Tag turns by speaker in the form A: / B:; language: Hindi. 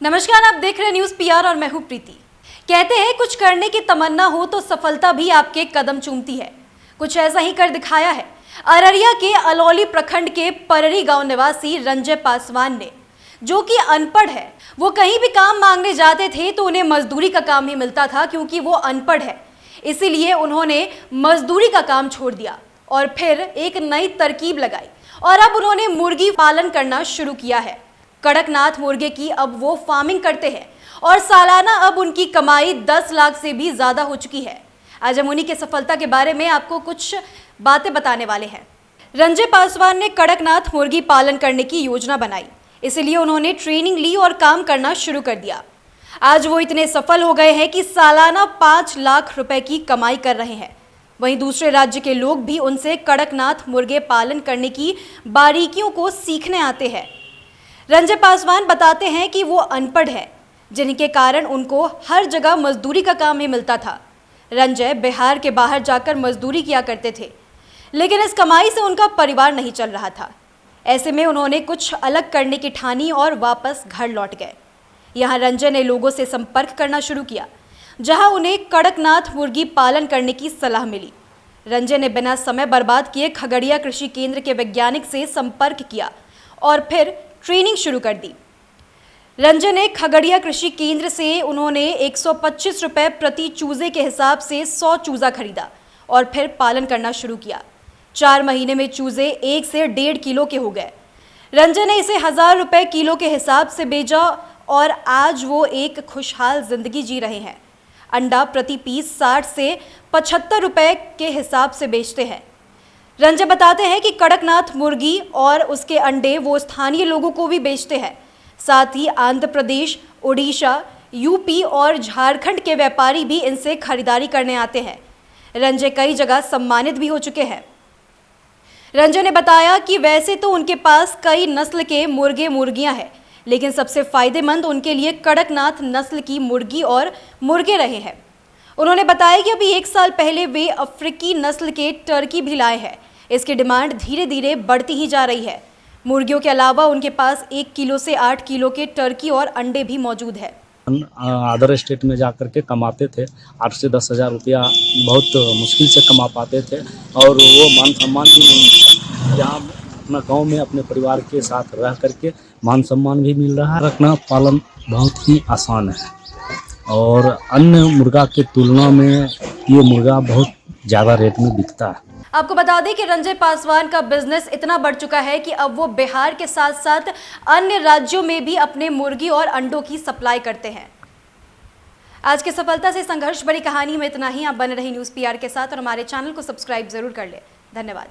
A: नमस्कार, आप देख रहे हैं न्यूज़ पीआर और मैं हूं प्रीति। कहते हैं कुछ करने की तमन्ना हो तो सफलता भी आपके कदम चूमती है। कुछ ऐसा ही कर दिखाया है अररिया के अलौली प्रखंड के पररी गांव निवासी रंजय पासवान ने, जो कि अनपढ़ है। वो कहीं भी काम मांगने जाते थे तो उन्हें मजदूरी का काम ही मिलता था, क्योंकि वो अनपढ़ है। इसीलिए उन्होंने मजदूरी का काम छोड़ दिया और फिर एक नई तरकीब लगाई और अब उन्होंने मुर्गी पालन करना शुरू किया है। कड़कनाथ मुर्गे की अब वो फार्मिंग करते हैं और सालाना अब उनकी कमाई 10 लाख से भी ज्यादा हो चुकी है। आज हम उन्हीं के सफलता के बारे में आपको कुछ बातें बताने वाले हैं। रंजय पासवान ने कड़कनाथ मुर्गी पालन करने की योजना बनाई, इसलिए उन्होंने ट्रेनिंग ली और काम करना शुरू कर दिया। आज वो इतने सफल हो गए हैं कि सालाना 5 लाख रुपए की कमाई कर रहे हैं। वहीं दूसरे राज्य के लोग भी उनसे कड़कनाथ मुर्गे पालन करने की बारीकियों को सीखने आते हैं। रंजय पासवान बताते हैं कि वो अनपढ़ है, जिनके कारण उनको हर जगह मजदूरी का काम ही मिलता था। रंजय बिहार के बाहर जाकर मजदूरी किया करते थे, लेकिन इस कमाई से उनका परिवार नहीं चल रहा था। ऐसे में उन्होंने कुछ अलग करने की ठानी और वापस घर लौट गए। यहाँ रंजय ने लोगों से संपर्क करना शुरू किया, जहाँ उन्हें कड़कनाथ मुर्गी पालन करने की सलाह मिली। रंजय ने बिना समय बर्बाद किए खगड़िया कृषि केंद्र के वैज्ञानिक से संपर्क किया और फिर ट्रेनिंग शुरू कर दी। रंजय ने खगड़िया कृषि केंद्र से उन्होंने 125 रुपए प्रति चूजे के हिसाब से 100 चूजा खरीदा और फिर पालन करना शुरू किया। 4 महीने में चूजे 1 से 1.5 किलो के हो गए। रंजय ने इसे 1000 रुपए किलो के हिसाब से बेचा और आज वो एक खुशहाल जिंदगी जी रहे हैं। अंडा प्रति पीस 60 से 75 रुपए के हिसाब से बेचते हैं। रंजय बताते हैं कि कड़कनाथ मुर्गी और उसके अंडे वो स्थानीय लोगों को भी बेचते हैं। साथ ही आंध्र प्रदेश, उड़ीसा, यूपी और झारखंड के व्यापारी भी इनसे खरीदारी करने आते हैं। रंजय कई जगह सम्मानित भी हो चुके हैं। रंजय ने बताया कि वैसे तो उनके पास कई नस्ल के मुर्गे मुर्गियां हैं, लेकिन सबसे फायदेमंद उनके लिए कड़कनाथ नस्ल की मुर्गी और मुर्गे रहे हैं। उन्होंने बताया कि अभी 1 साल पहले वे अफ्रीकी नस्ल के टर्की भी लाए हैं। इसकी डिमांड धीरे धीरे बढ़ती ही जा रही है। मुर्गियों के अलावा उनके पास 1 किलो से 8 किलो के टर्की और अंडे भी मौजूद है।
B: अदर स्टेट में जा कर के कमाते थे, 8 से 10 हज़ार रुपया बहुत मुश्किल से कमा पाते थे और वो मान सम्मान भी नहीं। यहाँ अपना गांव में अपने परिवार के साथ रह करके मान सम्मान भी मिल रहा है। रखना पालन बहुत ही आसान है और अन्य मुर्गा के तुलना में ये मुर्गा बहुत ज़्यादा रेट में बिकता है।
A: आपको बता दें कि रंजय पासवान का बिजनेस इतना बढ़ चुका है कि अब वो बिहार के साथ साथ अन्य राज्यों में भी अपने मुर्गी और अंडों की सप्लाई करते हैं। आज की सफलता से संघर्ष भरी कहानी में इतना ही। आप बने रहिए न्यूज़ पीआर के साथ और हमारे चैनल को सब्सक्राइब जरूर कर लें। धन्यवाद।